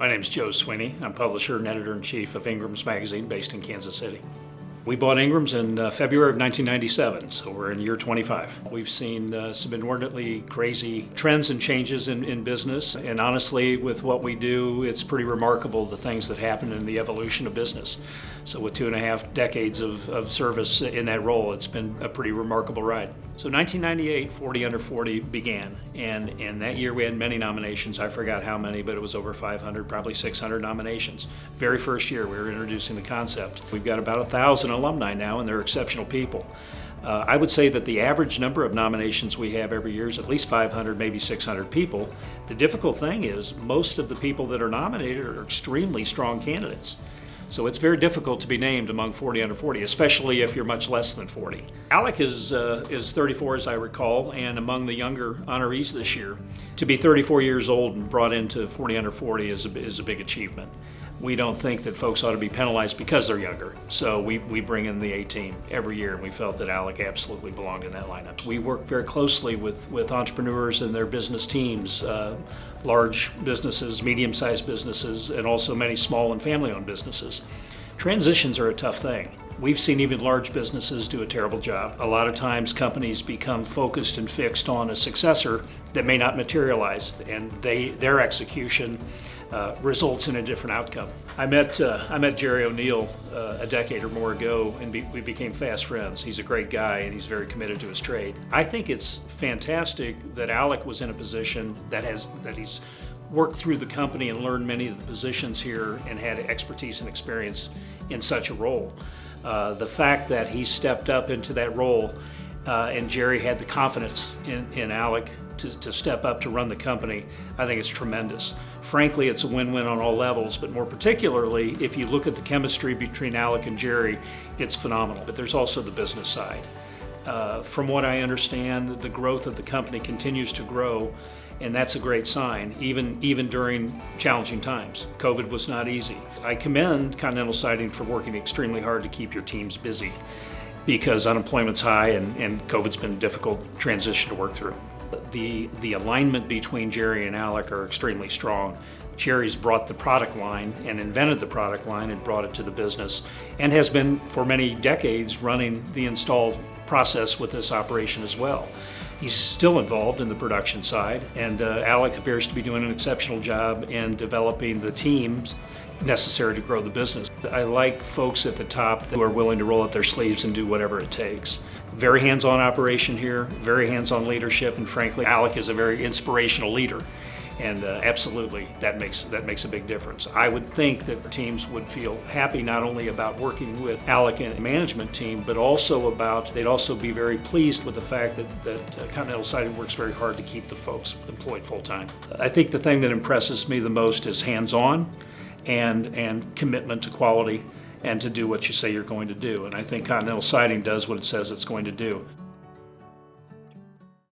My name is Joe Sweeney. I'm publisher and editor-in-chief of Ingram's magazine based in Kansas City. We bought Ingram's in February of 1997, so we're in year 25. We've seen some inordinately crazy trends and changes in business, and honestly, with what we do, it's pretty remarkable the things that happen in the evolution of business. So with 2.5 decades of service in that role, it's been a pretty remarkable ride. So 1998, 40 Under 40 began, and that year we had many nominations. I forgot how many, but it was over 500, probably 600 nominations. Very first year we were introducing the concept. We've got about 1,000 alumni now, and they're exceptional people. I would say that the average number of nominations we have every year is at least 500, maybe 600 people. The difficult thing is most of the people that are nominated are extremely strong candidates. So it's very difficult to be named among 40 under 40, especially if you're much less than 40. Alec is 34, as I recall, and among the younger honorees this year. To be 34 years old and brought into 40 under 40 is a big achievement. We don't think that folks ought to be penalized because they're younger, so we bring in the A-team every year, and we felt that Alec absolutely belonged in that lineup. We work very closely with entrepreneurs and their business teams, large businesses, medium-sized businesses, and also many small and family-owned businesses. Transitions are a tough thing. We've seen even large businesses do a terrible job. A lot of times companies become focused and fixed on a successor that may not materialize, and their execution results in a different outcome. I met Jerry O'Neill a decade or more ago, and we became fast friends. He's a great guy, and he's very committed to his trade. I think it's fantastic that Alec was in a position that he's worked through the company and learned many of the positions here and had expertise and experience in such a role. The fact that he stepped up into that role and Jerry had the confidence in Alec to step up to run the company, I think it's tremendous. Frankly, it's a win-win on all levels, but more particularly, if you look at the chemistry between Alec and Jerry, it's phenomenal. But there's also the business side. From what I understand, the growth of the company continues to grow, and that's a great sign, even during challenging times. COVID was not easy. I commend Continental Siding for working extremely hard to keep your teams busy, because unemployment's high and COVID's been a difficult transition to work through. The alignment between Jerry and Alec are extremely strong. Jerry's brought the product line and invented the product line and brought it to the business, and has been for many decades running the install process with this operation as well. He's still involved in the production side, and Alec appears to be doing an exceptional job in developing the teams necessary to grow the business. I like folks at the top who are willing to roll up their sleeves and do whatever it takes. Very hands-on operation here, very hands-on leadership, and frankly, Alec is a very inspirational leader. And absolutely, that makes a big difference. I would think that teams would feel happy not only about working with Alec and the management team, but also they'd also be very pleased with the fact that Continental Siding works very hard to keep the folks employed full-time. I think the thing that impresses me the most is hands-on and commitment to quality and to do what you say you're going to do. And I think Continental Siding does what it says it's going to do.